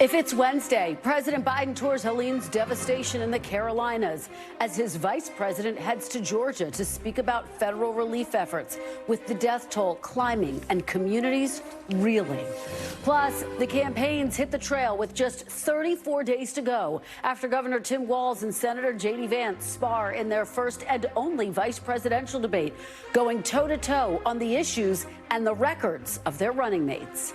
If it's Wednesday, President Biden tours Helene's devastation in the Carolinas as his vice president heads to Georgia to speak about federal relief efforts, with the death toll climbing and communities reeling. Plus, the campaigns hit the trail with just 34 days to go after Governor Tim Walz and Senator J.D. Vance spar in their first and only vice presidential debate, going toe-to-toe on the issues and the records of their running mates.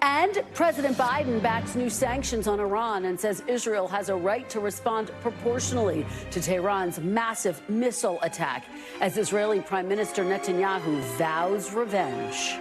And President Biden backs new sanctions on Iran and says Israel has a right to respond proportionally to Tehran's massive missile attack as Israeli Prime Minister Netanyahu vows revenge.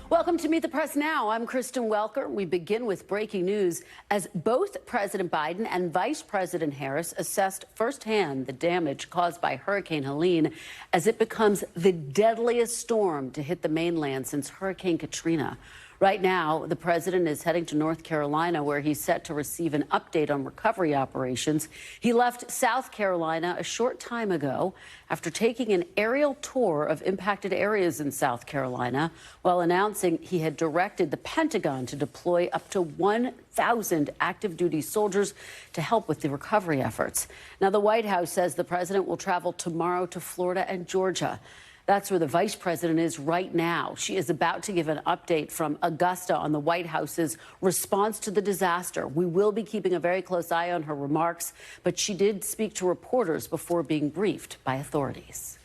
Welcome to Meet the Press Now. I'm Kristen Welker. We begin with breaking news as both President Biden and Vice President Harris assessed firsthand the damage caused by Hurricane Helene as it becomes the deadliest storm to hit the mainland since Hurricane Katrina. Right now, the president is heading to North Carolina, where he's set to receive an update on recovery operations. He left South Carolina a short time ago after taking an aerial tour of impacted areas in South Carolina, while announcing he had directed the Pentagon to deploy up to 1,000 active duty soldiers to help with the recovery efforts. Now, the White House says the president will travel tomorrow to Florida and Georgia. That's where the vice president is right now. She is about to give an update from Augusta on the White House's response to the disaster. We will be keeping a very close eye on her remarks, but she did speak to reporters before being briefed by authorities.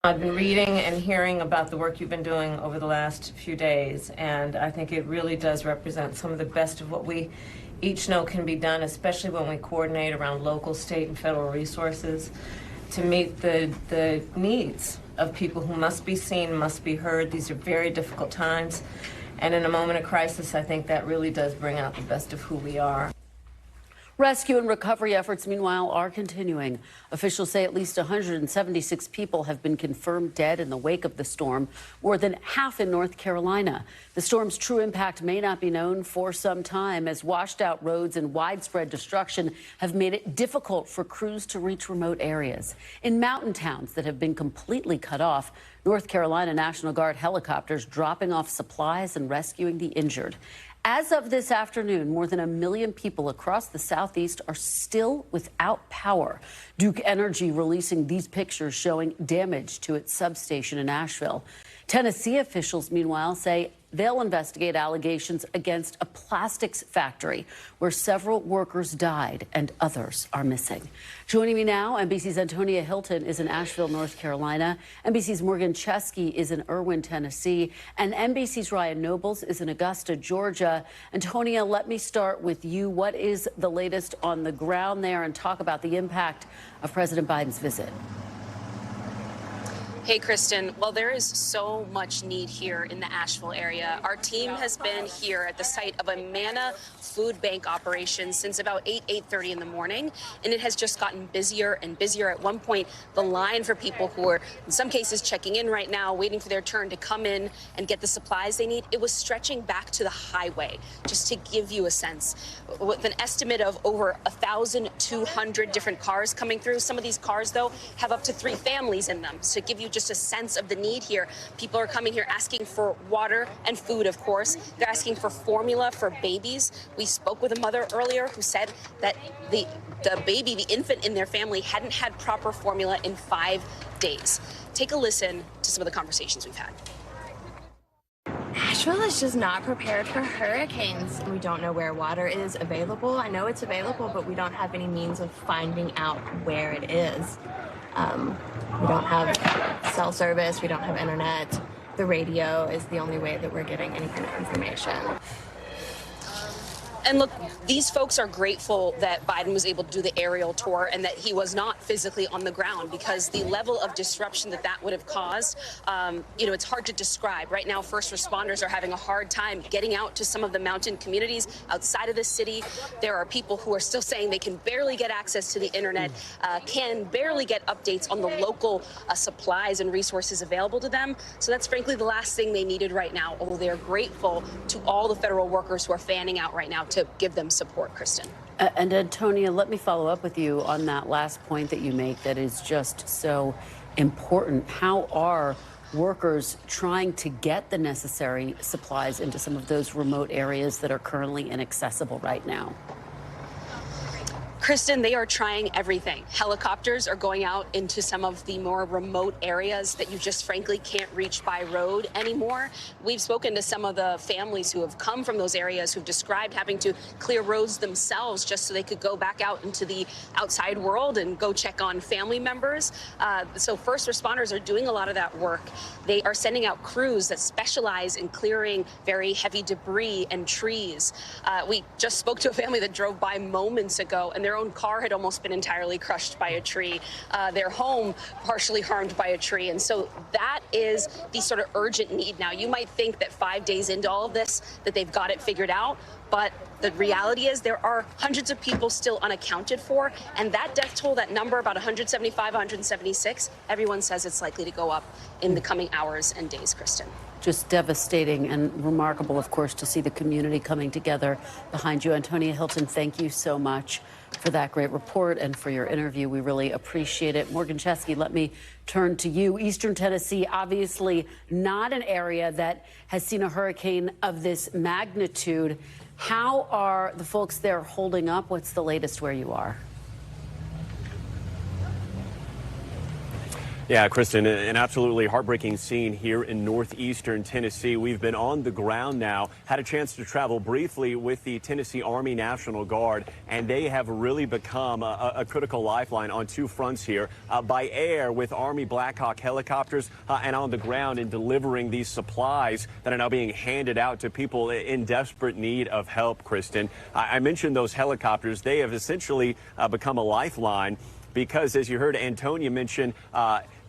I've been reading and hearing about the work you've been doing over the last few days, and I think it really does represent some of the best of what we each know can be done, especially when we coordinate around local, state, and federal resources to meet the needs of people who must be seen, must be heard. These are very difficult times. And in a moment of crisis, I think that really does bring out the best of who we are. Rescue and recovery efforts, meanwhile, are continuing. Officials say at least 176 people have been confirmed dead in the wake of the storm, more than half in North Carolina. The storm's true impact may not be known for some time, as washed out roads and widespread destruction have made it difficult for crews to reach remote areas. In mountain towns that have been completely cut off, North Carolina National Guard helicopters dropping off supplies and rescuing the injured. As of this afternoon, more than 1 million people across the Southeast are still without power. Duke Energy releasing these pictures showing damage to its substation in Asheville. Tennessee officials, meanwhile, say they'll investigate allegations against a plastics factory where several workers died and others are missing. Joining me now, NBC's Antonia Hilton is in Asheville, North Carolina. NBC's Morgan Chesky is in Irwin, Tennessee. And NBC's Ryan Nobles is in Augusta, Georgia. Antonia, let me start with you. What is the latest on the ground there, and talk about the impact of President Biden's visit? Hey, Kristen. Well, there is so much need here in the Asheville area. Our team has been here at the site of a manna food bank operation since about 8:30 in the morning, and it has just gotten busier and busier. At one point, the line for people who are, in some cases, checking in right now, waiting for their turn to come in and get the supplies they need, it was stretching back to the highway. Just to give you a sense, with an estimate of over 1,200 different cars coming through. Some of these cars, though, have up to 3 families in them. So to give you just a sense of the need here, people are coming here asking for water and food, of course. They're asking for formula for babies. We spoke with a mother earlier who said that the baby, the infant in their family, hadn't had proper formula in 5 days. Take a listen to some of the conversations we've had. Asheville is just not prepared for hurricanes. We don't know where water is available. I know it's available, but we don't have any means of finding out where it is. We don't have cell service, we don't have internet. The radio is the only way that we're getting any kind of information. And look, these folks are grateful that Biden was able to do the aerial tour and that he was not physically on the ground, because the level of disruption that would have caused, it's hard to describe. Right now, first responders are having a hard time getting out to some of the mountain communities outside of the city. There are people who are still saying they can barely get access to the internet, can barely get updates on the local supplies and resources available to them. So that's frankly the last thing they needed right now, although they're grateful to all the federal workers who are fanning out right now to give them support, Kristen. And Antonia, let me follow up with you on that last point that you make that is just so important. How are workers trying to get the necessary supplies into some of those remote areas that are currently inaccessible right now? Kristen, they are trying everything. Helicopters are going out into some of the more remote areas that you just frankly can't reach by road anymore. We've spoken to some of the families who have come from those areas who've described having to clear roads themselves just so they could go back out into the outside world and go check on family members. So first responders are doing a lot of that work. They are sending out crews that specialize in clearing very heavy debris and trees. We just spoke to a family that drove by moments ago, and their own car had almost been entirely crushed by a tree, their home partially harmed by a tree. And so that is the sort of urgent need now. You might think that 5 days into all of this, that they've got it figured out, but the reality is there are hundreds of people still unaccounted for. And that death toll, that number, about 175, 176, everyone says it's likely to go up in the coming hours and days, Kristen. Just devastating and remarkable, of course, to see the community coming together behind you. Antonia Hilton, thank you so much for that great report and for your interview. We really appreciate it. Morgan Chesky, let me turn to you. Eastern Tennessee, obviously not an area that has seen a hurricane of this magnitude. How are the folks there holding up? What's the latest where you are? Yeah, Kristen, an absolutely heartbreaking scene here in northeastern Tennessee. We've been on the ground now, had a chance to travel briefly with the Tennessee Army National Guard, and they have really become a critical lifeline on two fronts here, by air with Army Black Hawk helicopters and on the ground in delivering these supplies that are now being handed out to people in desperate need of help, Kristen. I mentioned those helicopters. They have essentially become a lifeline because, as you heard Antonia mention,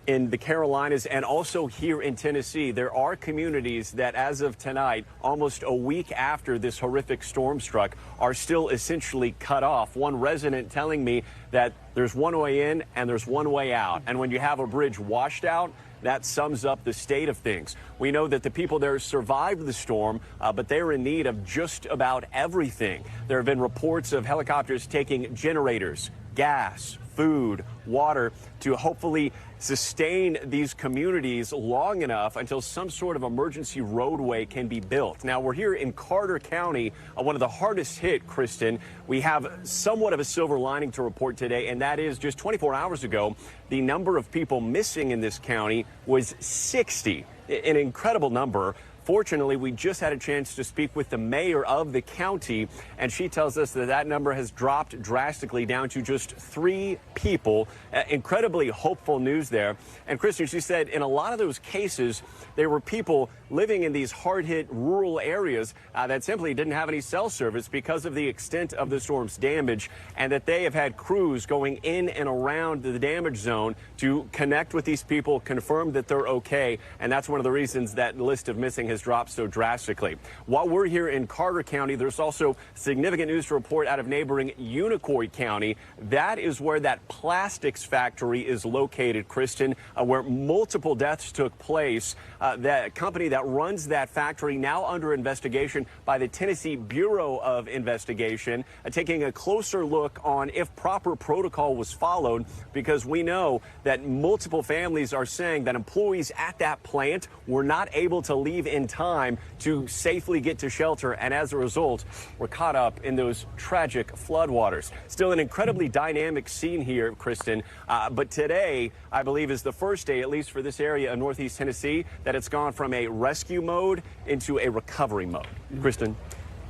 in the Carolinas and also here in Tennessee, there are communities that as of tonight, almost a week after this horrific storm struck, are still essentially cut off. One resident telling me that there's one way in and there's one way out. And when you have a bridge washed out, that sums up the state of things. We know that the people there survived the storm, but they're in need of just about everything. There have been reports of helicopters taking generators, gas, food, water to hopefully sustain these communities long enough until some sort of emergency roadway can be built. Now, we're here in Carter County, one of the hardest hit, Kristen. We have somewhat of a silver lining to report today, and that is just 24 hours ago, the number of people missing in this county was 60, an incredible number. Fortunately, we just had a chance to speak with the mayor of the county, and she tells us that that number has dropped drastically down to just 3 people. Incredibly hopeful news there. And Kristen, she said in a lot of those cases, there were people living in these hard-hit rural areas that simply didn't have any cell service because of the extent of the storm's damage, and that they have had crews going in and around the damage zone to connect with these people, confirm that they're okay, and that's one of the reasons that list of missing has dropped so drastically. While we're here in Carter County, there's also significant news to report out of neighboring Unicoi County. That is where that plastics factory is located, Kristen, where multiple deaths took place. That company that runs that factory now under investigation by the Tennessee Bureau of Investigation, taking a closer look on if proper protocol was followed, because we know that multiple families are saying that employees at that plant were not able to leave in time to safely get to shelter, and as a result were caught up in those tragic floodwaters. Still an incredibly dynamic scene here, Kristen, but today I believe is the first day, at least for this area of northeast Tennessee, that it's gone from a rescue mode into a recovery mode. Kristen?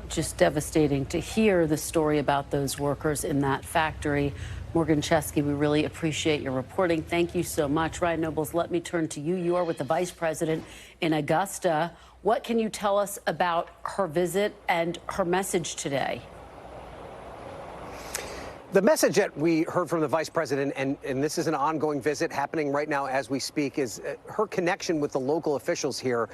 Just devastating to hear the story about those workers in that factory. Morgan Chesky, we really appreciate your reporting. Thank you so much. Ryan Nobles, let me turn to you. You are with the Vice President in Augusta. What can you tell us about her visit and her message today? The message that we heard from the vice president, and this is an ongoing visit happening right now as we speak, is her connection with the local officials here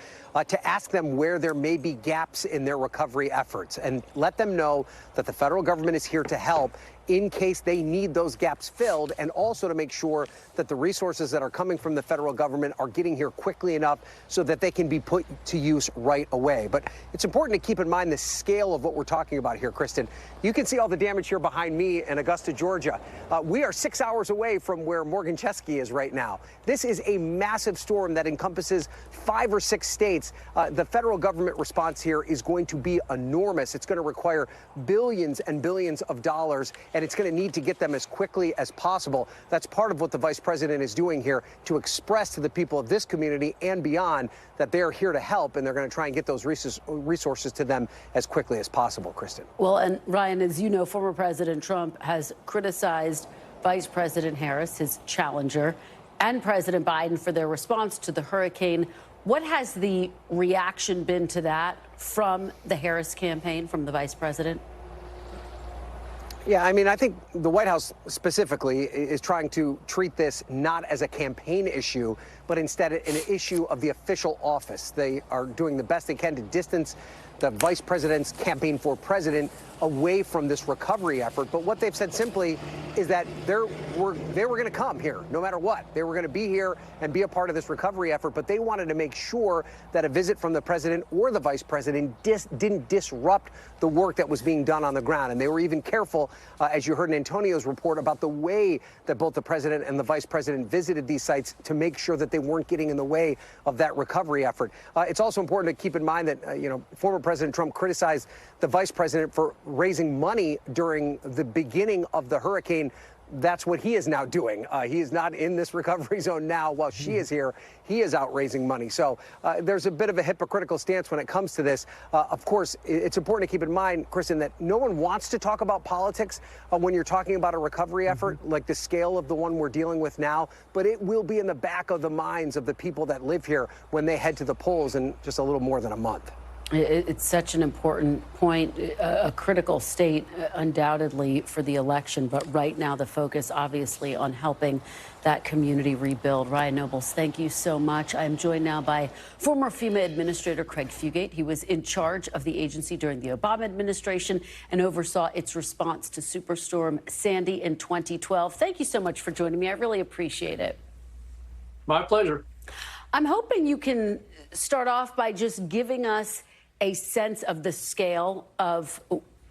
to ask them where there may be gaps in their recovery efforts and let them know that the federal government is here to help in case they need those gaps filled, and also to make sure that the resources that are coming from the federal government are getting here quickly enough so that they can be put to use right away. But it's important to keep in mind the scale of what we're talking about here, Kristen. You can see all the damage here behind me in Augusta, Georgia. We are 6 hours away from where Morgan Chesky is right now. This is a massive storm that encompasses 5 or 6 states. The federal government response here is going to be enormous. It's going to require billions and billions of dollars, and it's going to need to get them as quickly as possible. That's part of what the vice president is doing here, to express to the people of this community and beyond that they're here to help, and they're going to try and get those resources to them as quickly as possible, Kristen. Well, and Ryan, as you know, former President Trump has criticized Vice President Harris, his challenger, and President Biden for their response to the hurricane. What has the reaction been to that from the Harris campaign, from the vice president? Yeah, I mean, I think the White House specifically is trying to treat this not as a campaign issue, but instead an issue of the official office. They are doing the best they can to distance the vice president's campaign for president away from this recovery effort. But what they've said simply is that they were going to come here no matter what. They were going to be here and be a part of this recovery effort, but they wanted to make sure that a visit from the president or the vice president didn't disrupt the work that was being done on the ground. And they were even careful, as you heard in Antonio's report, about the way that both the president and the vice president visited these sites to make sure that they weren't getting in the way of that recovery effort. It's also important to keep in mind that, former President Trump criticized the vice president for raising money during the beginning of the hurricane. That's what he is now doing. He is not in this recovery zone now while she is here. He is out raising money. So there's a bit of a hypocritical stance when it comes to this. Of course, it's important to keep in mind, Kristen, that no one wants to talk about politics when you're talking about a recovery effort like the scale of the one we're dealing with now. But it will be in the back of the minds of the people that live here when they head to the polls in just a little more than a month. It's such an important point, a critical state, undoubtedly, for the election. But right now, the focus, obviously, on helping that community rebuild. Ryan Nobles, thank you so much. I'm joined now by former FEMA Administrator Craig Fugate. He was in charge of the agency during the Obama administration and oversaw its response to Superstorm Sandy in 2012. Thank you so much for joining me. I really appreciate it. My pleasure. I'm hoping you can start off by just giving us a sense of the scale of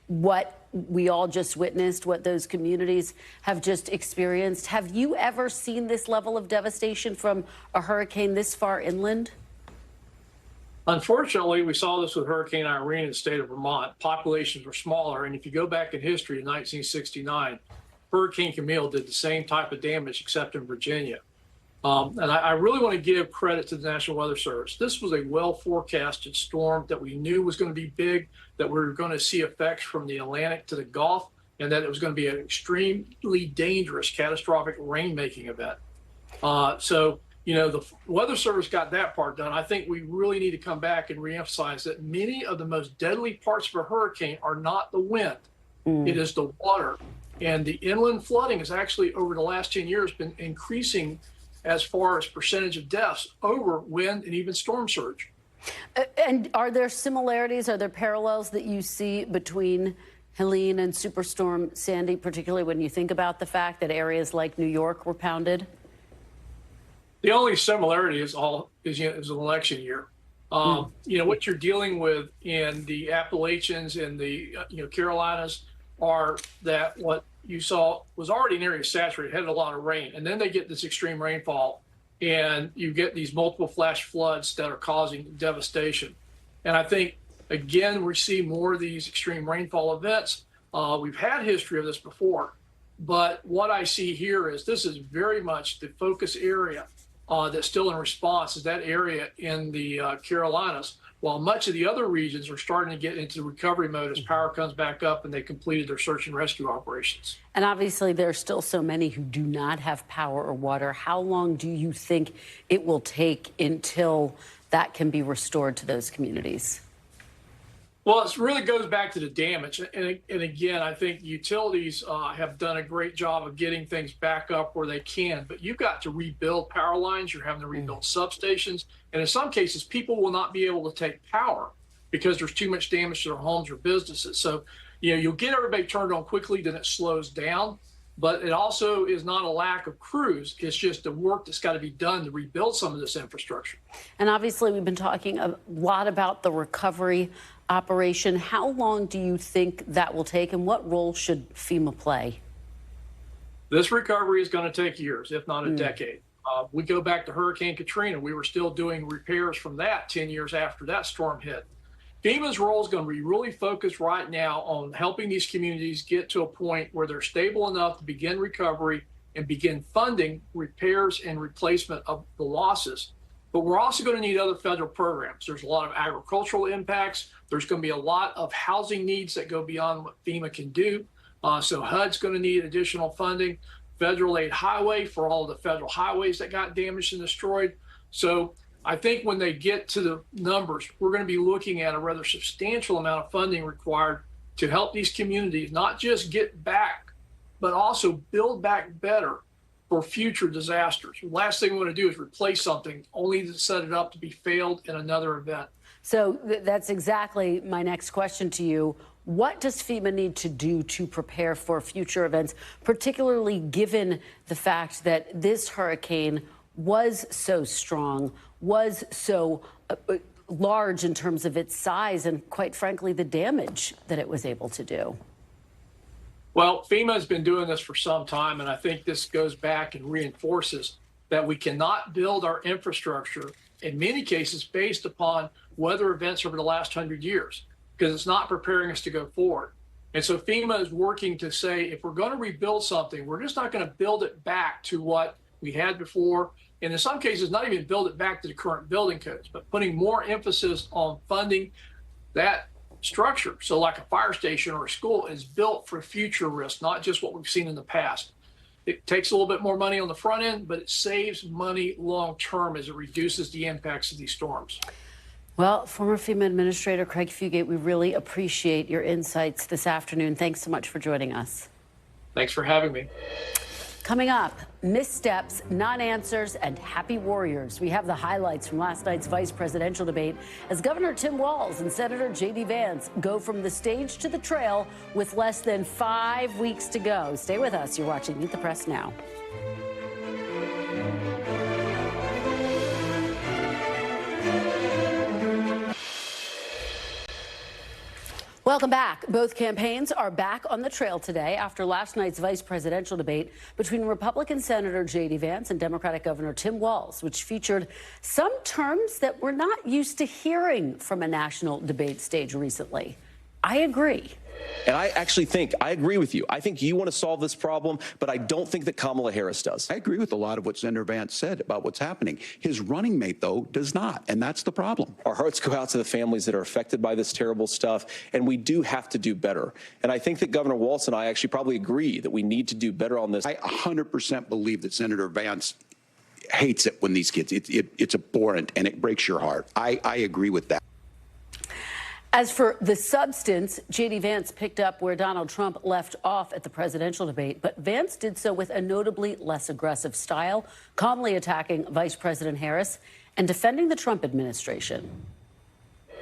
what we all just witnessed, what those communities have just experienced. Have you ever seen this level of devastation from a hurricane this far inland? Unfortunately, we saw this with Hurricane Irene in the state of Vermont. Populations were smaller, and if you go back in history, in 1969, Hurricane Camille did the same type of damage except in Virginia. And I really want to give credit to the National Weather Service. This was a well-forecasted storm that we knew was going to be big, that we were going to see effects from the Atlantic to the Gulf, and that it was going to be an extremely dangerous, catastrophic rain-making event. So, the Weather Service got that part done. I think we really need to come back and reemphasize that many of the most deadly parts of a hurricane are not the wind. It is the water. And the inland flooding has actually, over the last 10 years, been increasing as far as percentage of deaths over wind and even storm surge. And are there similarities, are there parallels that you see between Helene and Superstorm Sandy, particularly when you think about the fact that areas like New York were pounded? The only similarity is an election year. What you're dealing with in the Appalachians and the Carolinas are that what you saw was already an area saturated, had a lot of rain, and then they get this extreme rainfall, and you get these multiple flash floods that are causing devastation. And I think, again, we see more of these extreme rainfall events. We've had history of this before, but what I see here is this is very much the focus area that's still in response, is that area in the Carolinas, while much of the other regions are starting to get into recovery mode as power comes back up and they completed their search and rescue operations. And obviously, there are still so many who do not have power or water. How long do you think it will take until that can be restored to those communities? Well, it really goes back to the damage. And again, I think utilities have done a great job of getting things back up where they can. But you've got to rebuild power lines. You're having to rebuild substations. And in some cases, people will not be able to take power because there's too much damage to their homes or businesses. So, you'll get everybody turned on quickly, then it slows down. But it also is not a lack of crews. It's just the work that's got to be done to rebuild some of this infrastructure. And obviously, we've been talking a lot about the recovery operation. How long do you think that will take, and what role should FEMA play? This recovery is going to take years, if not a decade. We go back to Hurricane Katrina. We were still doing repairs from that 10 years after that storm hit. FEMA's role is going to be really focused right now on helping these communities get to a point where they're stable enough to begin recovery and begin funding repairs and replacement of the losses. But we're also going to need other federal programs. There's a lot of agricultural impacts. There's going to be a lot of housing needs that go beyond what FEMA can do. So HUD's going to need additional funding. Federal aid highway for all of the federal highways that got damaged and destroyed. So I think when they get to the numbers, we're going to be looking at a rather substantial amount of funding required to help these communities not just get back, but also build back better for future disasters. The last thing we want to do is replace something only to set it up to be failed in another event. So that's exactly my next question to you. What does FEMA need to do to prepare for future events, particularly given the fact that this hurricane was so strong, was so large in terms of its size, and quite frankly, the damage that it was able to do? Well, FEMA has been doing this for some time, and I think this goes back and reinforces that we cannot build our infrastructure, in many cases, based upon weather events over the last 100 years, because it's not preparing us to go forward. And so FEMA is working to say, if we're going to rebuild something, we're just not going to build it back to what we had before. And in some cases, not even build it back to the current building codes, but putting more emphasis on funding that structure. So like a fire station or a school is built for future risk, not just what we've seen in the past. It takes a little bit more money on the front end, but it saves money long term as it reduces the impacts of these storms. Well, former FEMA Administrator Craig Fugate, we really appreciate your insights this afternoon. Thanks so much for joining us. Thanks for having me. Coming up, missteps, non-answers, and happy warriors. We have the highlights from last night's vice presidential debate as Governor Tim Walz and Senator J.D. Vance go from the stage to the trail with less than 5 weeks to go. Stay with us. You're watching Meet the Press Now. Welcome back. Both campaigns are back on the trail today after last night's vice presidential debate between Republican Senator J.D. Vance and Democratic Governor Tim Walz, which featured some terms that we're not used to hearing from a national debate stage recently. I agree. And I actually think, I agree with you. I think you want to solve this problem, but I don't think that Kamala Harris does. I agree with a lot of what Senator Vance said about what's happening. His running mate, though, does not, and that's the problem. Our hearts go out to the families that are affected by this terrible stuff, and we do have to do better. And I think that Governor Walz and I actually probably agree that we need to do better on this. I 100% believe that Senator Vance hates it when these kids, it's abhorrent, and it breaks your heart. I agree with that. As for the substance, J.D. Vance picked up where Donald Trump left off at the presidential debate, but Vance did so with a notably less aggressive style, calmly attacking Vice President Harris and defending the Trump administration.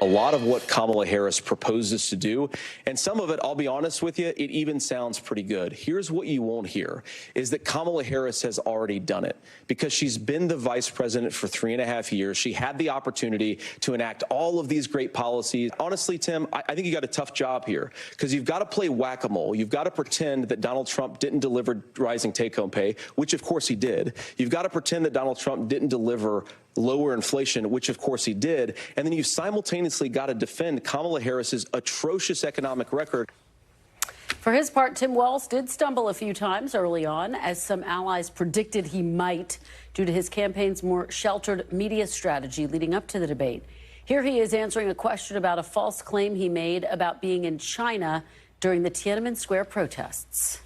A lot of what Kamala Harris proposes to do, and some of it, I'll be honest with you, it even sounds pretty good. Here's what you won't hear, is that Kamala Harris has already done it. Because she's been the vice president for 3.5 years. She had the opportunity to enact all of these great policies. Honestly, Tim, I think you got a tough job here, because you've got to play whack-a-mole. You've got to pretend that Donald Trump didn't deliver rising take-home pay, which of course he did. You've got to pretend that Donald Trump didn't deliver lower inflation, which of course he did. And then you simultaneously got to defend Kamala Harris's atrocious economic record. For his part, Tim Walz did stumble a few times early on, as some allies predicted he might, due to his campaign's more sheltered media strategy leading up to the debate. Here he is answering a question about a false claim he made about being in China during the Tiananmen Square protests.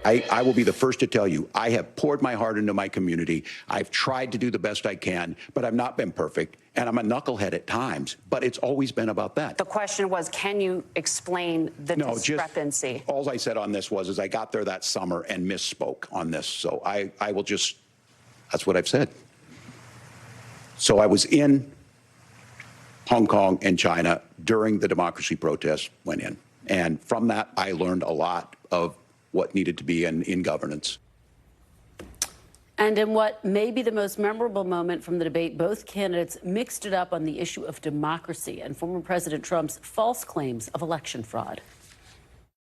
I will be the first to tell you, I have poured my heart into my community. I've tried to do the best I can, but I've not been perfect. And I'm a knucklehead at times, but it's always been about that. The question was, can you explain the discrepancy? All I said on this was I got there that summer and misspoke on this. So I will just, that's what I've said. So I was in Hong Kong and China during the democracy protests, went in. And from that, I learned a lot of what needed to be in governance. And in what may be the most memorable moment from the debate, both candidates mixed it up on the issue of democracy and former President Trump's false claims of election fraud.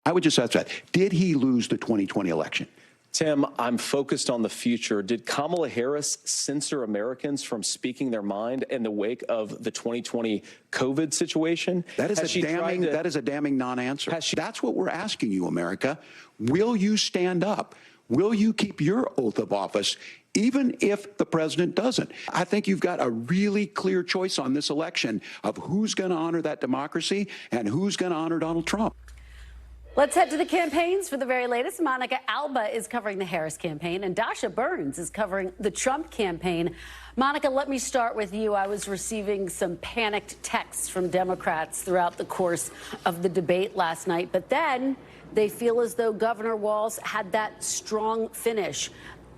I would just ask that. Did he lose the 2020 election? Tim, I'm focused on the future. Did Kamala Harris censor Americans from speaking their mind in the wake of the 2020 COVID situation? That is a damning non-answer. That's what we're asking you, America. Will you stand up? Will you keep your oath of office, even if the president doesn't? I think you've got a really clear choice on this election of who's going to honor that democracy and who's going to honor Donald Trump. Let's head to the campaigns for the very latest. Monica Alba is covering the Harris campaign, and Dasha Burns is covering the Trump campaign. Monica, let me start with you. I was receiving some panicked texts from Democrats throughout the course of the debate last night, but then they feel as though Governor Walz had that strong finish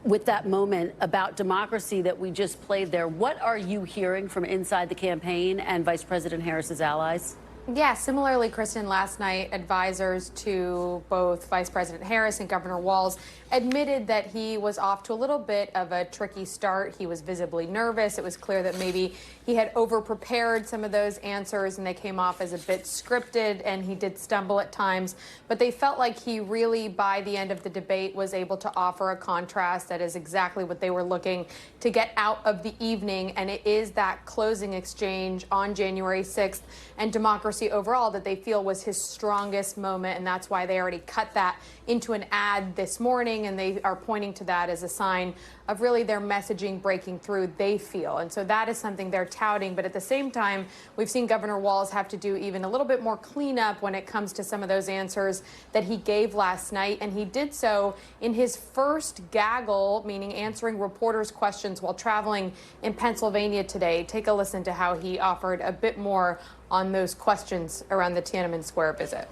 with that moment about democracy that we just played there. What are you hearing from inside the campaign and Vice President Harris's allies? Yeah, similarly, Kristen, last night, advisors to both Vice President Harris and Governor Walz admitted that he was off to a little bit of a tricky start. He was visibly nervous. It was clear that maybe he had over-prepared some of those answers and they came off as a bit scripted, and he did stumble at times. But they felt like he really, by the end of the debate, was able to offer a contrast that is exactly what they were looking to get out of the evening. And it is that closing exchange on January 6th and democracy overall that they feel was his strongest moment, and that's why they already cut that into an ad this morning, and they are pointing to that as a sign of really their messaging breaking through, they feel. And so that is something they're touting. But at the same time, we've seen Governor Walz have to do even a little bit more cleanup when it comes to some of those answers that he gave last night. And he did so in his first gaggle, meaning answering reporters' questions while traveling in Pennsylvania today. Take a listen to how he offered a bit more on those questions around the Tiananmen Square visit.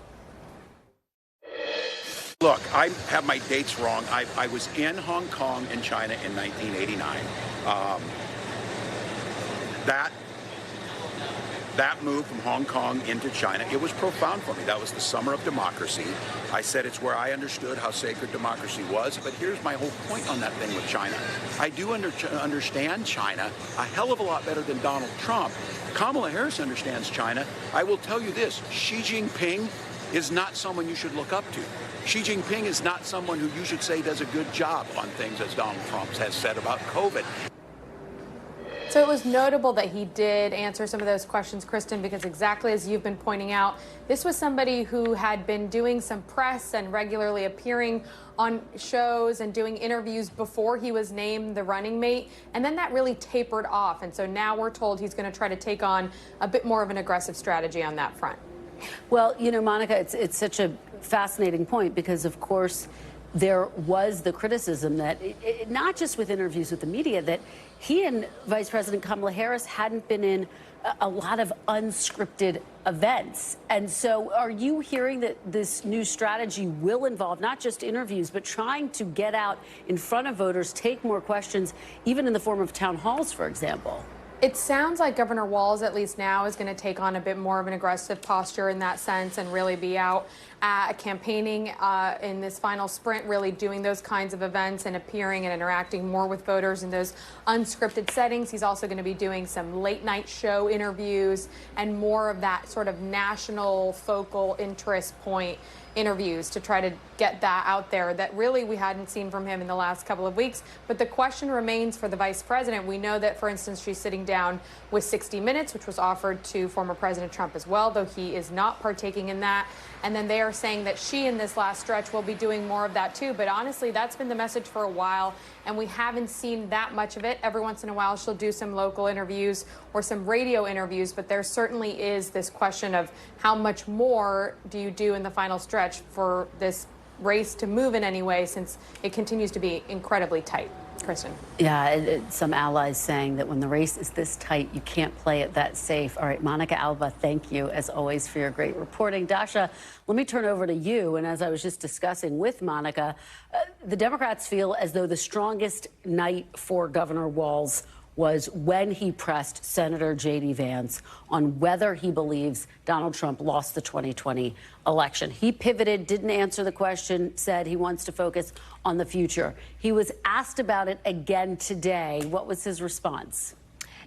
Look, I have my dates wrong. I was in Hong Kong and China in 1989. That move from Hong Kong into China, it was profound for me. That was the summer of democracy. I said it's where I understood how sacred democracy was. But here's my whole point on that thing with China. I do understand China a hell of a lot better than Donald Trump. Kamala Harris understands China. I will tell you this, Xi Jinping is not someone you should look up to. Xi Jinping is not someone who you should say does a good job on things, as Donald Trump has said about COVID. So it was notable that he did answer some of those questions, Kristen, because exactly as you've been pointing out, this was somebody who had been doing some press and regularly appearing on shows and doing interviews before he was named the running mate. And then that really tapered off. And so now we're told he's going to try to take on a bit more of an aggressive strategy on that front. Well, you know, Monica, it's such a fascinating point because, of course, there was the criticism that, not just with interviews with the media, that he and Vice President Kamala Harris hadn't been in a lot of unscripted events. And so are you hearing that this new strategy will involve not just interviews, but trying to get out in front of voters, take more questions, even in the form of town halls, for example? It sounds like Governor Walz, at least now, is going to take on a bit more of an aggressive posture in that sense and really be out campaigning in this final sprint, really doing those kinds of events and appearing and interacting more with voters in those unscripted settings. He's also going to be doing some late night show interviews and more of that sort of national focal interest point interviews to try to get that out there that really we hadn't seen from him in the last couple of weeks. But the question remains for the vice president. We know that, for instance, she's sitting down with 60 Minutes, which was offered to former President Trump as well, though he is not partaking in that. And then they are saying that she, in this last stretch, will be doing more of that too. But honestly, that's been the message for a while, and we haven't seen that much of it. Every once in a while, she'll do some local interviews or some radio interviews, but there certainly is this question of how much more do you do in the final stretch for this race to move in any way, since it continues to be incredibly tight. Kristen. Yeah, some allies saying that when the race is this tight, you can't play it that safe. All right, Monica Alba, thank you, as always, for your great reporting. Dasha, let me turn over to you. And as I was just discussing with Monica, the Democrats feel as though the strongest night for Governor Walz was when he pressed Senator J.D. Vance on whether he believes Donald Trump lost the 2020 election. He pivoted, didn't answer the question, said he wants to focus on the future. He was asked about it again today. What was his response?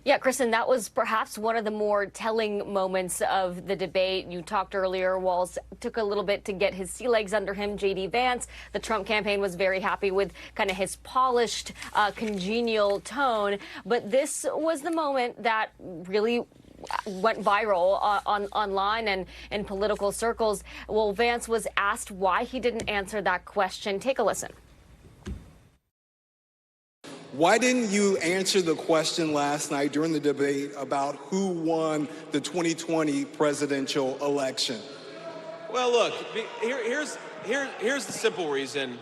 Yeah, Kristen, that was perhaps one of the more telling moments of the debate. You talked earlier, Walz took a little bit to get his sea legs under him. J.D. Vance, the Trump campaign was very happy with kind of his polished, congenial tone. But this was the moment that really went viral online and in political circles. Well, Vance was asked why he didn't answer that question. Take a listen. Why didn't you answer the question last night during the debate about who won the 2020 presidential election? Well, look, here's the simple reason.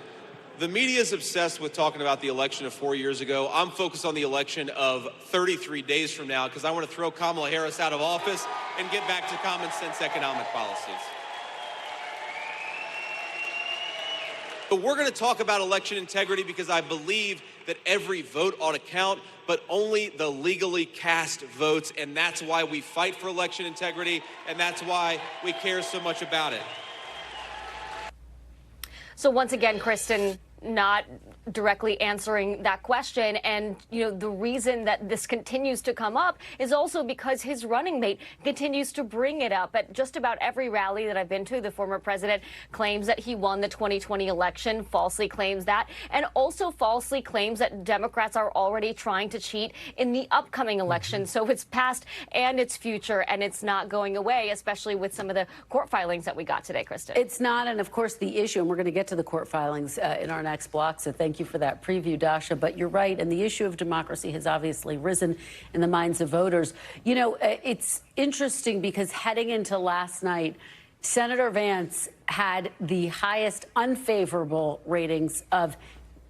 The media is obsessed with talking about the election of 4 years ago. I'm focused on the election of 33 days from now because I want to throw Kamala Harris out of office and get back to common sense economic policies. But we're going to talk about election integrity because I believe that every vote ought to count, but only the legally cast votes. And that's why we fight for election integrity, and that's why we care so much about it. So once again, Kristen, not directly answering that question. And, you know, the reason that this continues to come up is also because his running mate continues to bring it up. At just about every rally that I've been to, the former president claims that he won the 2020 election, falsely claims that, and also falsely claims that Democrats are already trying to cheat in the upcoming election. So it's past and it's future, and it's not going away, especially with some of the court filings that we got today, Kristen. It's not, and of course the issue, and we're going to get to the court filings in our next block, so thank you for that preview, Dasha. But you're right, and the issue of democracy has obviously risen in the minds of voters. You know, it's interesting because heading into last night, Senator Vance had the highest unfavorable ratings of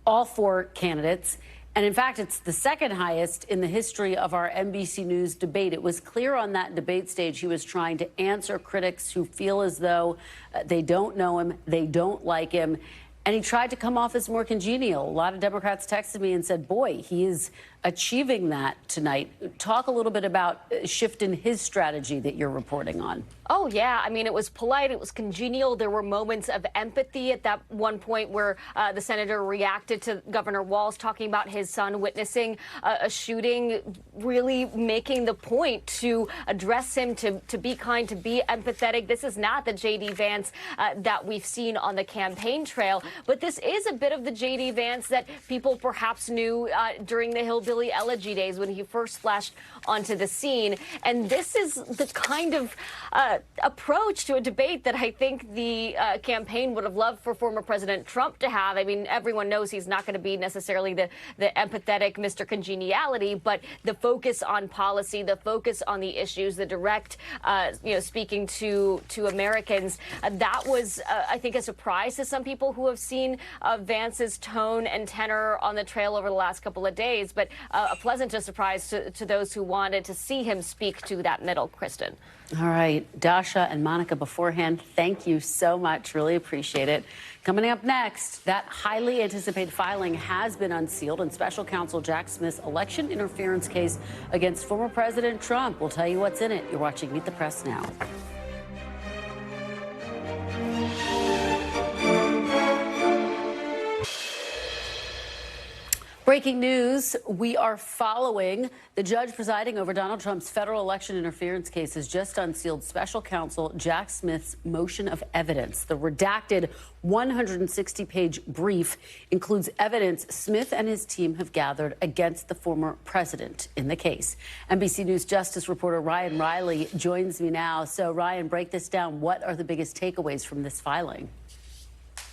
all four candidates. And in fact, it's the second highest in the history of our NBC News debate. It was clear on that debate stage he was trying to answer critics who feel as though they don't know him, they don't like him. And he tried to come off as more congenial. A lot of Democrats texted me and said, boy, he is achieving that tonight. Talk a little bit about a shift in his strategy that you're reporting on. Oh, yeah. I mean, it was polite. It was congenial. There were moments of empathy at that one point where the senator reacted to Governor Walz talking about his son witnessing a shooting, really making the point to address him, to be kind, to be empathetic. This is not the J.D. Vance that we've seen on the campaign trail, but this is a bit of the J.D. Vance that people perhaps knew during the Hillbilly Elegy days when he first flashed onto the scene. And this is the kind of approach to a debate that I think the campaign would have loved for former President Trump to have. I mean, everyone knows he's not going to be necessarily the empathetic Mr. Congeniality, but the focus on policy, the focus on the issues, the direct, speaking to Americans, that was, I think, a surprise to some people who have seen Vance's tone and tenor on the trail over the last couple of days, but a pleasant surprise to those who wanted to see him speak to that middle, Kristen. All right, Dasha and Monica beforehand, thank you so much. Really appreciate it. Coming up next, that highly anticipated filing has been unsealed in Special Counsel Jack Smith's election interference case against former President Trump. We'll tell you what's in it. You're watching Meet the Press now. Breaking news, we are following the judge presiding over Donald Trump's federal election interference case has just unsealed Special Counsel Jack Smith's motion of evidence. The redacted 160-page brief includes evidence Smith and his team have gathered against the former president in the case. NBC News Justice reporter Ryan Reilly joins me now. So, Ryan, break this down. What are the biggest takeaways from this filing?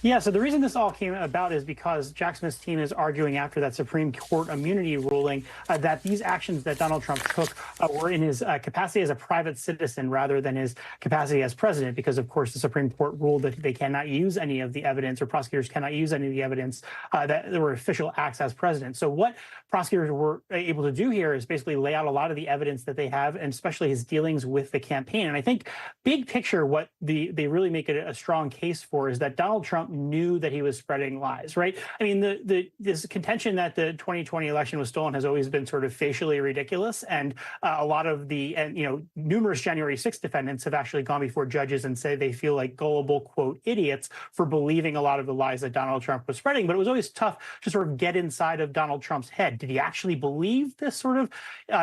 Yeah, so the reason this all came about is because Jack Smith's team is arguing after that Supreme Court immunity ruling that these actions that Donald Trump took were in his capacity as a private citizen rather than his capacity as president, because, of course, the Supreme Court ruled that they cannot use any of the evidence, or prosecutors cannot use any of the evidence that there were official acts as president. So what prosecutors were able to do here is basically lay out a lot of the evidence that they have, and especially his dealings with the campaign. And I think big picture, what they really make it a strong case for is that Donald Trump knew that he was spreading lies, right? I mean, this contention that the 2020 election was stolen has always been sort of facially ridiculous. And a lot of numerous January 6th defendants have actually gone before judges and say they feel like gullible, quote, idiots for believing a lot of the lies that Donald Trump was spreading. But it was always tough to sort of get inside of Donald Trump's head. Did he actually believe this sort of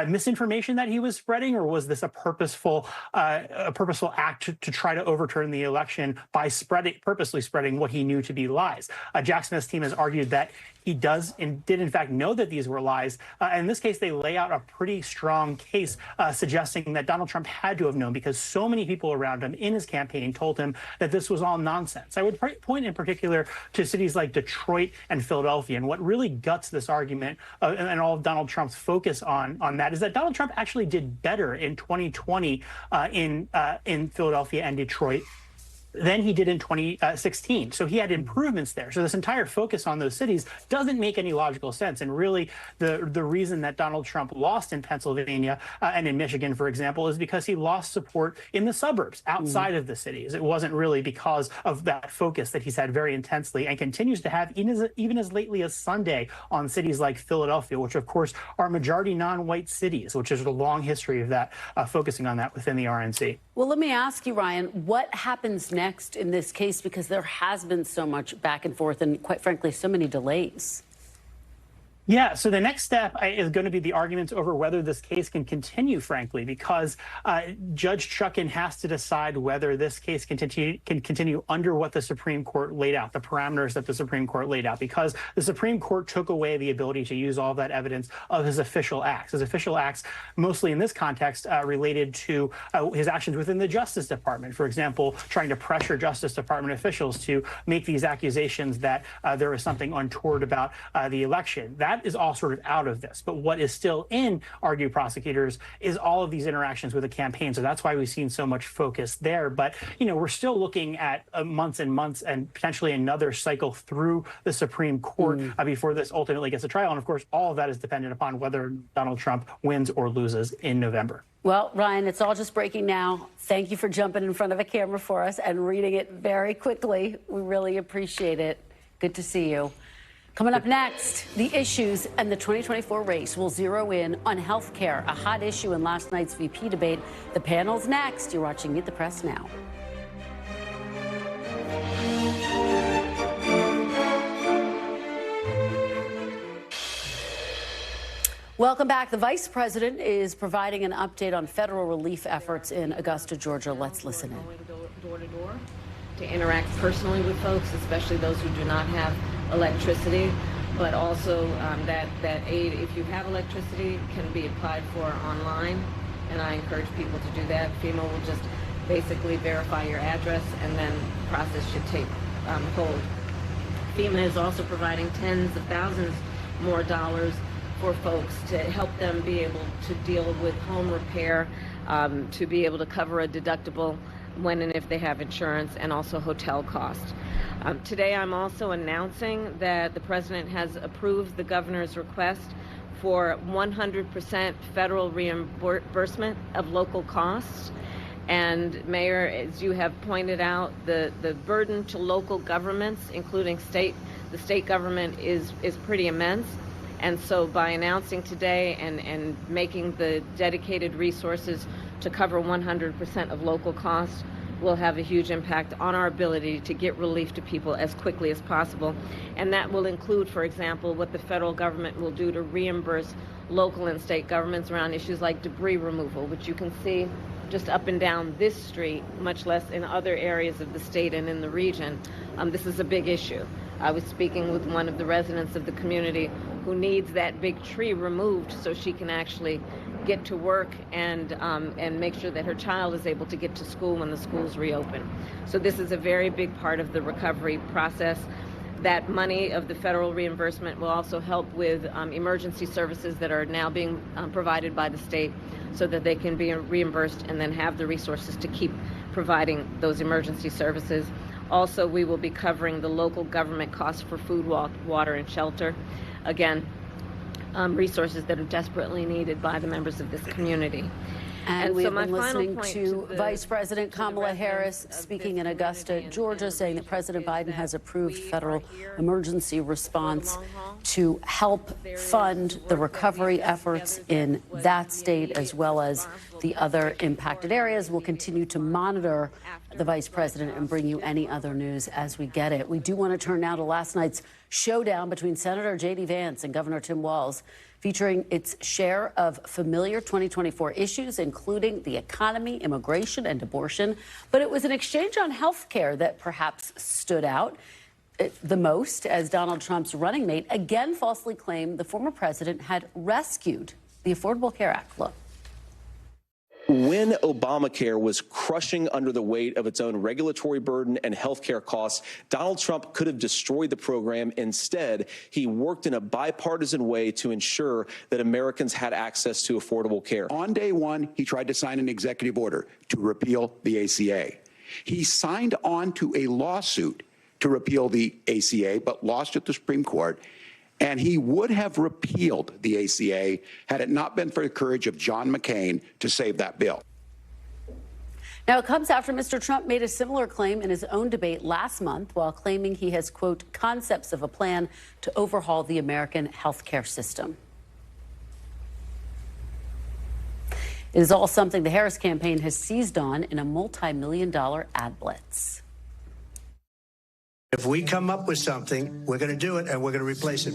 misinformation that he was spreading, or was this a purposeful act to try to overturn the election by purposely spreading what he knew to be lies? Jack Smith's team has argued that he did in fact know that these were lies. In this case, they lay out a pretty strong case suggesting that Donald Trump had to have known, because so many people around him in his campaign told him that this was all nonsense. I would point in particular to cities like Detroit and Philadelphia. And what really guts this argument and all of Donald Trump's focus on that is that Donald Trump actually did better in 2020 in Philadelphia and Detroit than he did in 2016. So he had improvements there. So this entire focus on those cities doesn't make any logical sense. And really, the reason that Donald Trump lost in Pennsylvania and in Michigan, for example, is because he lost support in the suburbs outside of the cities. It wasn't really because of that focus that he's had very intensely and continues to have even as lately as Sunday on cities like Philadelphia, which of course are majority non-white cities, which is a long history of that, focusing on that within the RNC. Well, let me ask you, Ryan, what happens next in this case? Because there has been so much back and forth and, quite frankly, so many delays. Yeah, so the next step is going to be the arguments over whether this case can continue, frankly, because Judge Chutkan has to decide whether this case can continue under what the Supreme Court laid out, the parameters that the Supreme Court laid out, because the Supreme Court took away the ability to use all of that evidence of his official acts. His official acts, mostly in this context, related to his actions within the Justice Department. For example, trying to pressure Justice Department officials to make these accusations that there was something untoward about the election. That is all sort of out of this. But what is still in, argue prosecutors, is all of these interactions with the campaign. So that's why we've seen so much focus there. But, we're still looking at months and months and potentially another cycle through the Supreme Court before this ultimately gets a trial. And of course, all of that is dependent upon whether Donald Trump wins or loses in November. Well, Ryan, it's all just breaking now. Thank you for jumping in front of a camera for us and reading it very quickly. We really appreciate it. Good to see you. Coming up next, the issues and the 2024 race will zero in on health care, a hot issue in last night's VP debate. The panel's next. You're watching Meet the Press now. Welcome back. The vice president is providing an update on federal relief efforts in Augusta, Georgia. Let's listen in. Door to door to interact personally with folks, especially those who do not have electricity, but also that aid, if you have electricity, can be applied for online, and I encourage people to do that. FEMA will just basically verify your address, and then the process should take hold. FEMA is also providing tens of thousands more dollars for folks to help them be able to deal with home repair, to be able to cover a deductible when and if they have insurance, and also hotel costs. Today I'm also announcing that the president has approved the governor's request for 100% federal reimbursement of local costs. And Mayor, as you have pointed out, the burden to local governments, including the state government, is pretty immense. And so by announcing today and making the dedicated resources to cover 100% of local costs will have a huge impact on our ability to get relief to people as quickly as possible. And that will include, for example, what the federal government will do to reimburse local and state governments around issues like debris removal, which you can see just up and down this street, much less in other areas of the state and in the region. This is a big issue. I was speaking with one of the residents of the community who needs that big tree removed so she can actually get to work and make sure that her child is able to get to school when the schools reopen. So this is a very big part of the recovery process. That money of the federal reimbursement will also help with emergency services that are now being provided by the state so that they can be reimbursed and then have the resources to keep providing those emergency services. Also, we will be covering the local government costs for food, water, and shelter. Again, resources that are desperately needed by the members of this community. And we so have my been final listening point to the- Vice President to the Kamala Harris residents of speaking this in Augusta, community Georgia, and saying that the President issues Biden that has approved we federal are here emergency for the response long haul. to help There is fund work the that recovery we've done efforts together in that was that the state as immediate well as responsible the other district impacted coordinator areas. We'll immediate continue to response monitor after the Vice President and bring you any other news as we get it. We do want to turn now to last night's showdown between Senator J.D. Vance and Governor Tim Walz, featuring its share of familiar 2024 issues, including the economy, immigration, and abortion. But it was an exchange on health care that perhaps stood out the most, as Donald Trump's running mate again falsely claimed the former president had rescued the Affordable Care Act. Look. When Obamacare was crushing under the weight of its own regulatory burden and health care costs, Donald Trump could have destroyed the program. Instead, he worked in a bipartisan way to ensure that Americans had access to affordable care. On day one, he tried to sign an executive order to repeal the ACA. He signed on to a lawsuit to repeal the ACA, but lost at the Supreme Court. And he would have repealed the ACA had it not been for the courage of John McCain to save that bill. Now, it comes after Mr. Trump made a similar claim in his own debate last month while claiming he has, quote, concepts of a plan to overhaul the American health care system. It is all something the Harris campaign has seized on in a multi-million-dollar ad blitz. If we come up with something, we're going to do it, and we're going to replace it.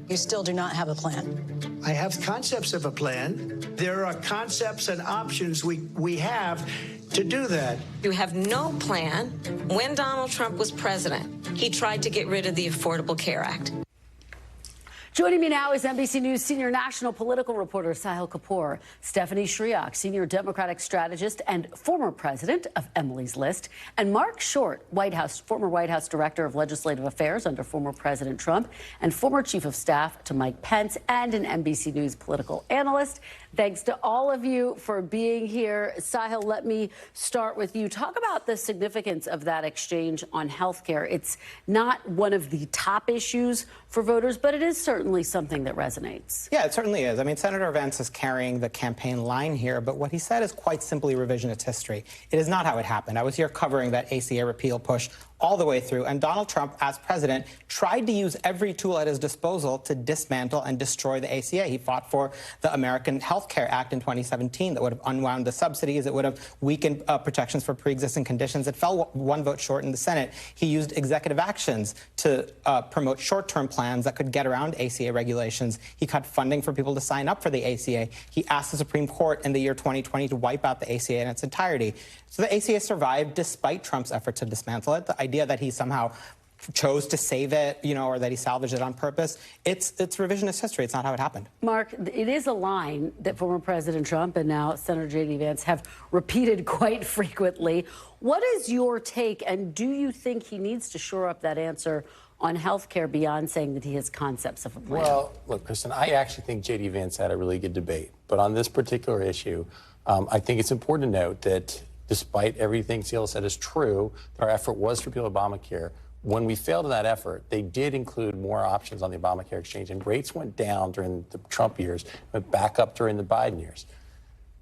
You still do not have a plan. I have concepts of a plan. There are concepts and options we have to do that. You have no plan. When Donald Trump was president, he tried to get rid of the Affordable Care Act. Joining me now is NBC News senior national political reporter Sahil Kapoor, Stephanie Shriak, senior Democratic strategist and former president of Emily's List, and Mark Short, former White House director of legislative affairs under former President Trump and former chief of staff to Mike Pence and an NBC News political analyst. Thanks to all of you for being here. Sahil, let me start with you. Talk about the significance of that exchange on health care. It's not one of the top issues for voters, but it is certainly something that resonates. Yeah, it certainly is. I mean, Senator Vance is carrying the campaign line here, but what he said is quite simply revisionist history. It is not how it happened. I was here covering that ACA repeal push all the way through, and Donald Trump, as president, tried to use every tool at his disposal to dismantle and destroy the ACA. He fought for the American Health Care Act in 2017 that would have unwound the subsidies. It would have weakened protections for pre-existing conditions. It fell one vote short in the Senate. He used executive actions to promote short-term plans that could get around ACA regulations. He cut funding for people to sign up for the ACA. He asked the Supreme Court in the year 2020 to wipe out the ACA in its entirety. So the ACA survived despite Trump's effort to dismantle it. The idea that he somehow chose to save it, or that he salvaged it on purpose, it's revisionist history. It's not how it happened. Mark, it is a line that former President Trump and now Senator J.D. Vance have repeated quite frequently. What is your take, and do you think he needs to shore up that answer on health care beyond saying that he has concepts of a plan? Well, look, Kristen, I actually think J.D. Vance had a really good debate. But on this particular issue, I think it's important to note that despite everything Seal said is true, our effort was to repeal Obamacare. When we failed in that effort, they did include more options on the Obamacare exchange, and rates went down during the Trump years, went back up during the Biden years.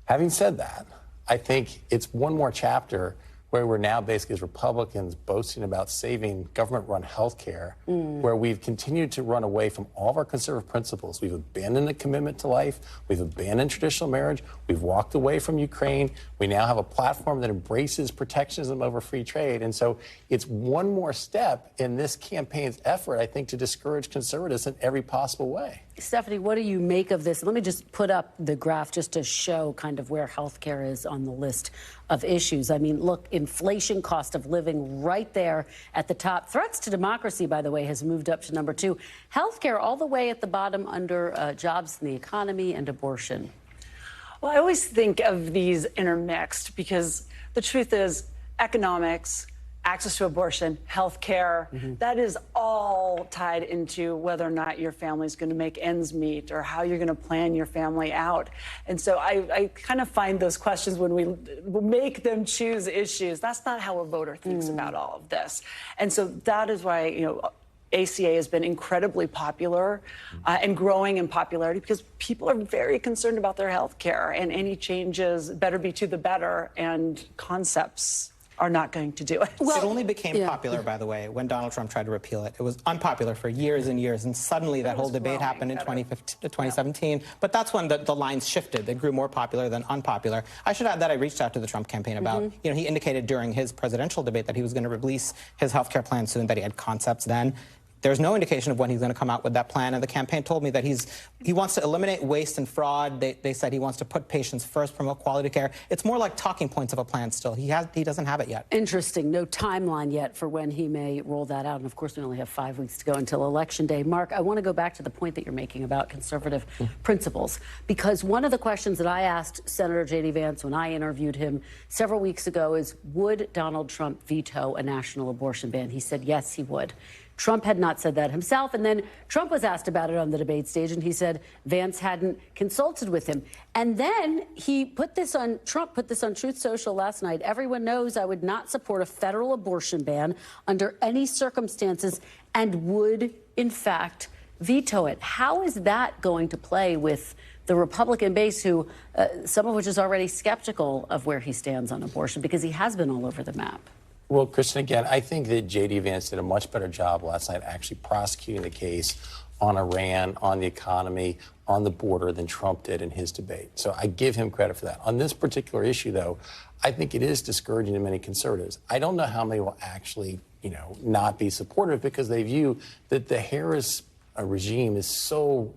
Having said that, I think it's one more chapter where we're now basically as Republicans boasting about saving government-run health care, where we've continued to run away from all of our conservative principles. We've abandoned the commitment to life. We've abandoned traditional marriage. We've walked away from Ukraine. We now have a platform that embraces protectionism over free trade. And so it's one more step in this campaign's effort, I think, to discourage conservatives in every possible way. Stephanie, what do you make of this? Let me just put up the graph just to show kind of where health care is on the list of issues. I mean, look, inflation, cost of living right there at the top. Threats to democracy, by the way, has moved up to number 2. Health care all the way at the bottom under jobs in the economy and abortion. Well, I always think of these intermixed because the truth is economics, access to abortion, health care, that is all tied into whether or not your family is going to make ends meet or how you're going to plan your family out. And so I kind of find those questions when we make them choose issues, that's not how a voter thinks about all of this. And so that is why, ACA has been incredibly popular and growing in popularity because people are very concerned about their health care, and any changes better be to the better, and concepts are not going to do it. Well, it only became popular, by the way, when Donald Trump tried to repeal it. It was unpopular for years and years, and suddenly that whole debate happened in 2017. But that's when the lines shifted. They grew more popular than unpopular. I should add that I reached out to the Trump campaign about, he indicated during his presidential debate that he was going to release his health care plan soon, that he had concepts then. There's no indication of when he's going to come out with that plan, and the campaign told me that he wants to eliminate waste and fraud. They said he wants to put patients first, promote quality care. It's more like talking points of a plan still. He doesn't have it yet. Interesting. No timeline yet for when he may roll that out. And of course, we only have 5 weeks to go until Election Day. Mark, I want to go back to the point that you're making about conservative principles, because one of the questions that I asked Senator J.D. Vance when I interviewed him several weeks ago is, would Donald Trump veto a national abortion ban? He said, yes, he would. Trump had not said that himself, and then Trump was asked about it on the debate stage, and he said Vance hadn't consulted with him. And then Trump put this on Truth Social last night. Everyone knows I would not support a federal abortion ban under any circumstances and would, in fact, veto it. How is that going to play with the Republican base, who some of which is already skeptical of where he stands on abortion, because he has been all over the map? Well, Kristen, again, I think that J.D. Vance did a much better job last night actually prosecuting the case on Iran, on the economy, on the border than Trump did in his debate. So I give him credit for that. On this particular issue, though, I think it is discouraging to many conservatives. I don't know how many will actually, not be supportive, because they view that the Harris regime is so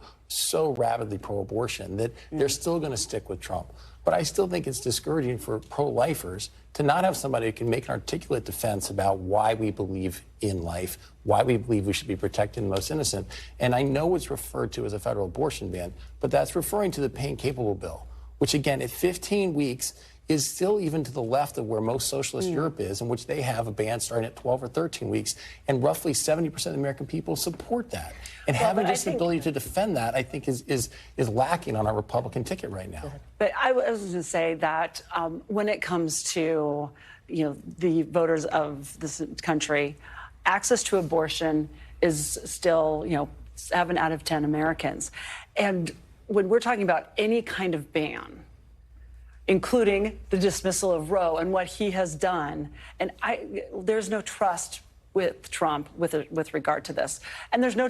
rabidly pro-abortion that they're still going to stick with Trump. But I still think it's discouraging for pro-lifers to not have somebody who can make an articulate defense about why we believe in life, why we believe we should be protecting the most innocent. And I know it's referred to as a federal abortion ban, but that's referring to the pain-capable bill, which, again, at 15 weeks is still even to the left of where most socialist Europe is, in which they have a ban starting at 12 or 13 weeks, and roughly 70% of the American people support that. And having this ability to defend that, I think, is lacking on our Republican ticket right now. But I was going to say that when it comes to, the voters of this country, access to abortion is still, 7 out of 10 Americans. And when we're talking about any kind of ban, including the dismissal of Roe and what he has done, and there's no trust with Trump with regard to this, and there's no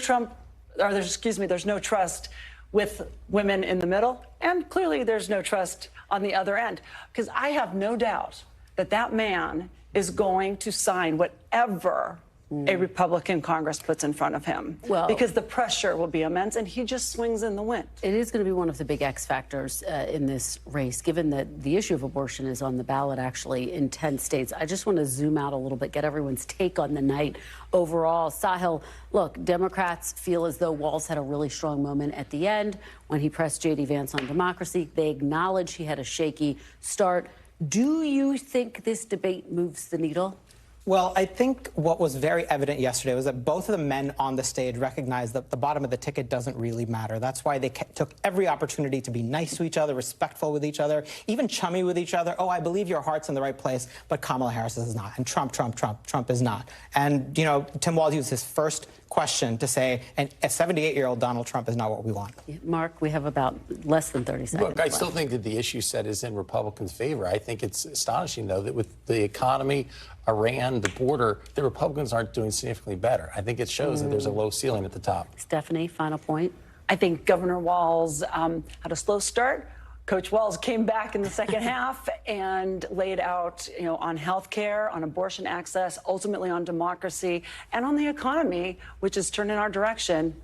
trust with women in the middle, and clearly there's no trust on the other end, because I have no doubt that that man is going to sign whatever a Republican Congress puts in front of him, because the pressure will be immense, and he just swings in the wind. It is going to be one of the big X factors in this race, given that the issue of abortion is on the ballot actually in 10 states. I just want to zoom out a little bit, get everyone's take on the night overall. Sahil, look, Democrats feel as though Walz had a really strong moment at the end when he pressed J.D. Vance on democracy. They acknowledge he had a shaky start. Do you think this debate moves the needle? Well, I think what was very evident yesterday was that both of the men on the stage recognized that the bottom of the ticket doesn't really matter. That's why they took every opportunity to be nice to each other, respectful with each other, even chummy with each other. Oh, I believe your heart's in the right place, but Kamala Harris is not. And Trump is not. And, Tim Walz used his first question to say, and a 78-year-old Donald Trump is not what we want. Mark, we have about less than 30 seconds Look, I still think that the issue set is in Republicans' favor. I think it's astonishing, though, that with the economy, Iran, the border, the Republicans aren't doing significantly better. I think it shows that there's a low ceiling at the top. Stephanie, final point. I think Governor Walz had a slow start. Coach Walz came back in the second half and laid out, on health care, on abortion access, ultimately on democracy, and on the economy, which has turned in our direction,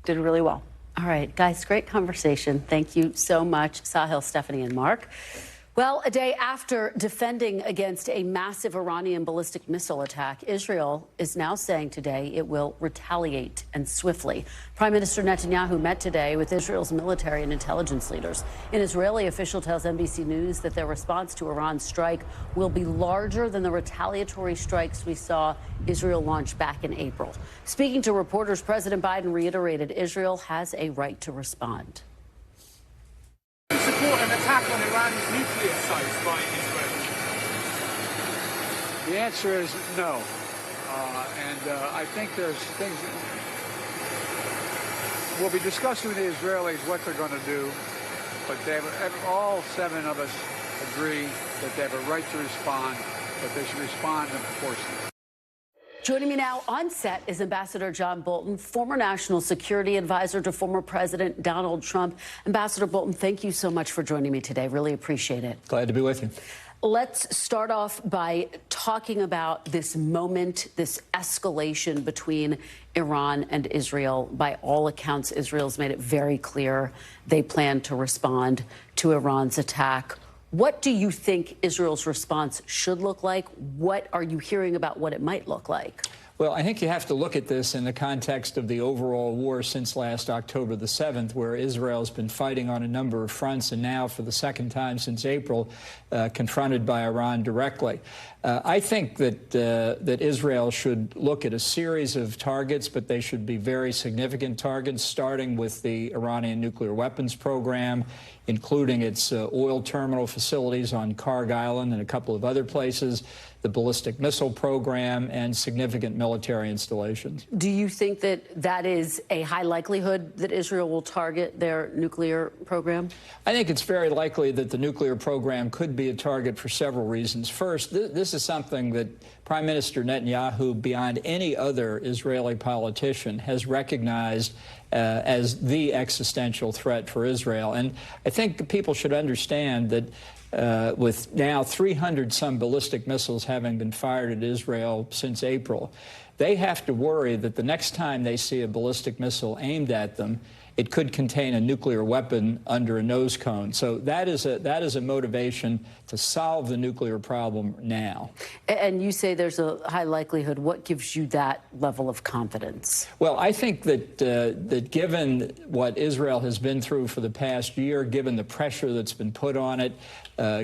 did really well. All right, guys, great conversation. Thank you so much, Sahil, Stephanie, and Mark. Well, a day after defending against a massive Iranian ballistic missile attack, Israel is now saying today it will retaliate, and swiftly. Prime Minister Netanyahu met today with Israel's military and intelligence leaders. An Israeli official tells NBC News that their response to Iran's strike will be larger than the retaliatory strikes we saw Israel launch back in April. Speaking to reporters, President Biden reiterated Israel has a right to respond. Support an attack on Iran's nuclear sites by Israel? The answer is no. And I think there's things we'll be discussing with the Israelis what they're going to do, but all 7 of us agree that they have a right to respond, but they should respond in proportion. Joining me now on set is Ambassador John Bolton, former national security advisor to former President Donald Trump. Ambassador Bolton, thank you so much for joining me today. Really appreciate it. Glad to be with you. Let's start off by talking about this moment, this escalation between Iran and Israel. By all accounts, Israel's made it very clear they plan to respond to Iran's attack. What do you think Israel's response should look like? What are you hearing about what it might look like? Well, I think you have to look at this in the context of the overall war since last October the 7th, where Israel's been fighting on a number of fronts and now, for the second time since April, confronted by Iran directly. I think that Israel should look at a series of targets, but they should be very significant targets, starting with the Iranian nuclear weapons program, including its oil terminal facilities on Karg Island and a couple of other places, the ballistic missile program, and significant military installations. Do you think that that is a high likelihood that Israel will target their nuclear program? I think it's very likely that the nuclear program could be a target for several reasons. First, this is something that Prime Minister Netanyahu, beyond any other Israeli politician, has recognized as the existential threat for Israel. And I think people should understand that with now 300-some ballistic missiles having been fired at Israel since April, they have to worry that the next time they see a ballistic missile aimed at them, it could contain a nuclear weapon under a nose cone. So that is a motivation to solve the nuclear problem now. And you say there's a high likelihood. What gives you that level of confidence? Well, I think that given what Israel has been through for the past year, given the pressure that's been put on it,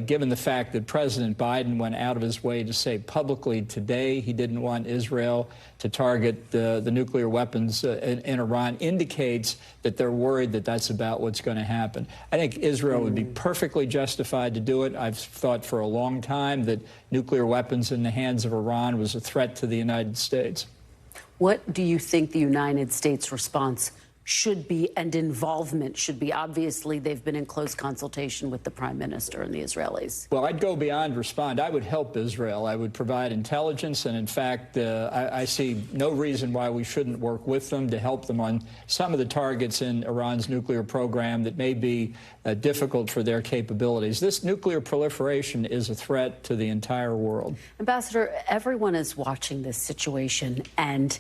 given the fact that President Biden went out of his way to say publicly today he didn't want Israel to target the nuclear weapons in Iran, indicates that they're worried that that's about what's going to happen. I think Israel would be perfectly justified to do it. I've thought for a long time that nuclear weapons in the hands of Iran was a threat to the United States. What do you think the United States response should be and involvement should be? Obviously, they've been in close consultation with the Prime Minister and the Israelis. Well, I'd go beyond respond. I would help Israel. I would provide intelligence. And in fact, I see no reason why we shouldn't work with them to help them on some of the targets in Iran's nuclear program that may be difficult for their capabilities. This nuclear proliferation is a threat to the entire world. Ambassador, everyone is watching this situation, and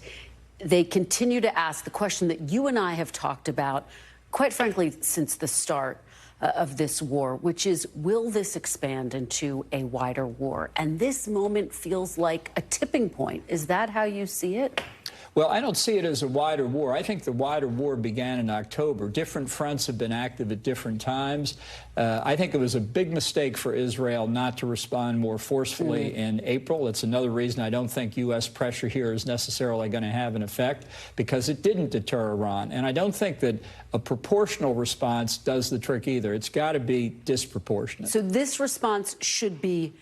they continue to ask the question that you and I have talked about, quite frankly, since the start of this war, which is, will this expand into a wider war? And this moment feels like a tipping point. Is that how you see it? Well, I don't see it as a wider war. I think the wider war began in October. Different fronts have been active at different times. I think it was a big mistake for Israel not to respond more forcefully in April. It's another reason I don't think U.S. pressure here is necessarily going to have an effect, because it didn't deter Iran. And I don't think that a proportional response does the trick either. It's got to be disproportionate. So this response should be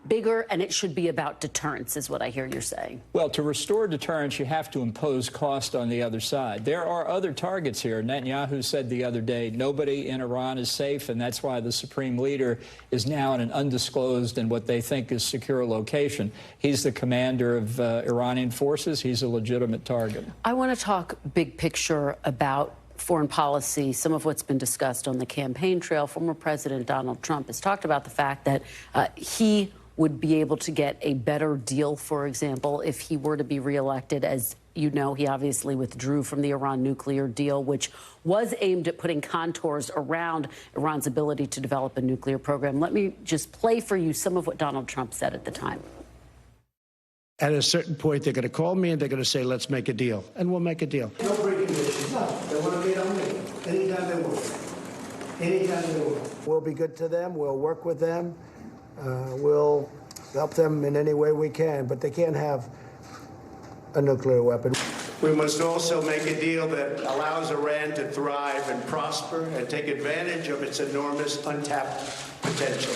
bigger, and it should be about deterrence, is what I hear you're saying. Well, to restore deterrence, you have to impose cost on the other side. There are other targets here. Netanyahu said the other day, nobody in Iran is safe, and that's why the supreme leader is now in an undisclosed and what they think is secure location. He's the commander of Iranian forces. He's a legitimate target. I want to talk big picture about foreign policy, some of what's been discussed on the campaign trail. Former President Donald Trump has talked about the fact that he would be able to get a better deal, for example, if he were to be reelected. As you know, he obviously withdrew from the Iran nuclear deal, which was aimed at putting contours around Iran's ability to develop a nuclear program. Let me just play for you some of what Donald Trump said at the time. At a certain point, they're going to call me and they're going to say, let's make a deal. And we'll make a deal. No preconditions. No. They want to meet on me. Anytime they want. Anytime they want. We'll be good to them. We'll work with them. We'll help them in any way we can, but they can't have a nuclear weapon. We must also make a deal that allows Iran to thrive and prosper and take advantage of its enormous untapped potential.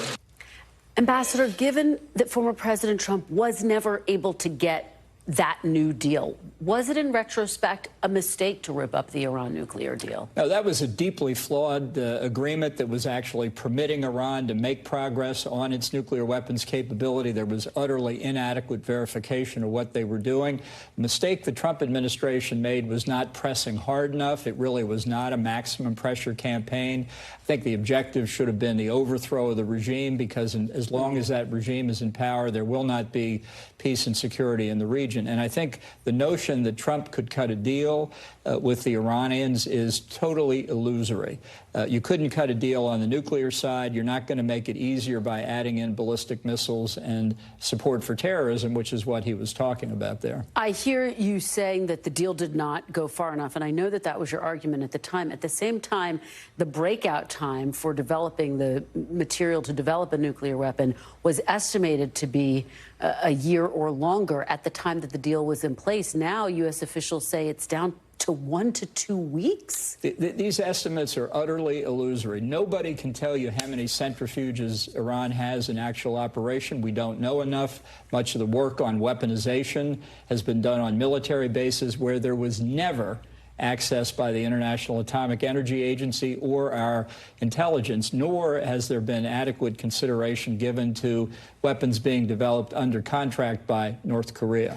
Ambassador, given that former President Trump was never able to get that new deal. Was it, in retrospect, a mistake to rip up the Iran nuclear deal? No, that was a deeply flawed agreement that was actually permitting Iran to make progress on its nuclear weapons capability. There was utterly inadequate verification of what they were doing. The mistake the Trump administration made was not pressing hard enough. It really was not a maximum pressure campaign. I think the objective should have been the overthrow of the regime, because as long as that regime is in power, there will not be peace and security in the region. And I think the notion that Trump could cut a deal with the Iranians is totally illusory. You couldn't cut a deal on the nuclear side. You're not going to make it easier by adding in ballistic missiles and support for terrorism, which is what he was talking about there. I hear you saying that the deal did not go far enough, and I know that that was your argument at the time. At the same time, the breakout time for developing the material to develop a nuclear weapon was estimated to be a year or longer at the time that the deal was in place. Now, U.S. officials say it's down to 1 to 2 weeks. These estimates are utterly illusory. Nobody can tell you how many centrifuges Iran has in actual operation. We don't know enough. Much of the work on weaponization has been done on military bases where there was never access by the International Atomic Energy Agency or our intelligence, nor has there been adequate consideration given to weapons being developed under contract by North Korea.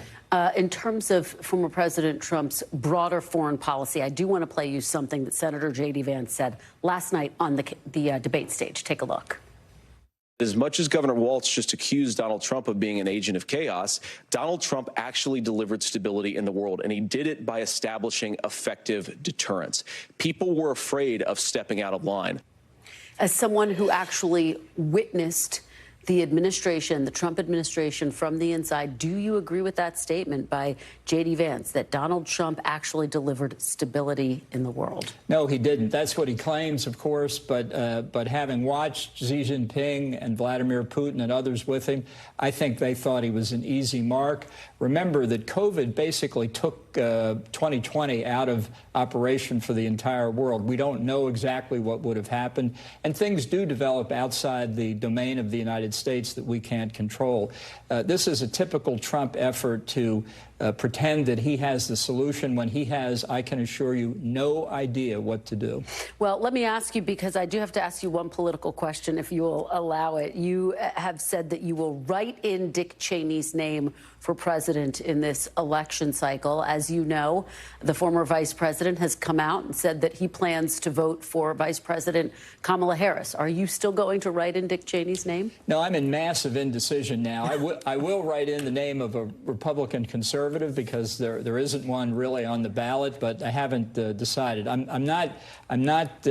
In terms of former President Trump's broader foreign policy, I do want to play you something that Senator J.D. Vance said last night on the debate stage. Take a look. As much as Governor Walz just accused Donald Trump of being an agent of chaos, Donald Trump actually delivered stability in the world, and he did it by establishing effective deterrence. People were afraid of stepping out of line. As someone who actually witnessed the administration, the Trump administration from the inside, do you agree with that statement by J.D. Vance that Donald Trump actually delivered stability in the world? No, he didn't. That's what he claims, of course. But having watched Xi Jinping and Vladimir Putin and others with him, I think they thought he was an easy mark. Remember that COVID basically took 2020 out of operation for the entire world. We don't know exactly what would have happened. And things do develop outside the domain of the United States that we can't control. This is a typical Trump effort to pretend that he has the solution when he has, I can assure you, no idea what to do. Well, let me ask you, because I do have to ask you one political question, if you will allow it. You have said that you will write in Dick Cheney's name for president in this election cycle. As you know, the former vice president has come out and said that he plans to vote for Vice President Kamala Harris. Are you still going to write in Dick Cheney's name? No, I'm in massive indecision now. I will write in the name of a Republican conservative because there isn't one really on the ballot, but I haven't decided. I'm not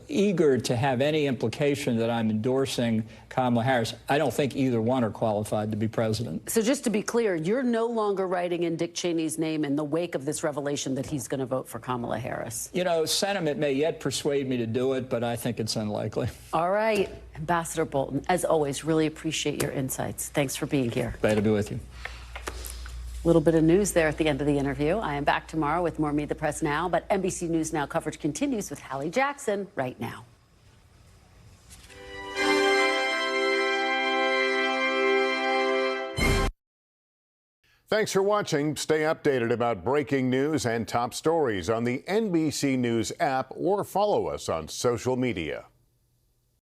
eager to have any implication that I'm endorsing Kamala Harris. I don't think either one are qualified to be president. So just to be clear, you're no longer writing in Dick Cheney's name in the wake of this revelation that he's going to vote for Kamala Harris? You know, sentiment may yet persuade me to do it, but I think it's unlikely. All right. Ambassador Bolton, as always, really appreciate your insights. Thanks for being here. Glad to be with you. A little bit of news there at the end of the interview. I am back tomorrow with more Meet the Press Now, but NBC News Now coverage continues with Hallie Jackson right now. Thanks for watching. Stay updated about breaking news and top stories on the NBC News app or follow us on social media.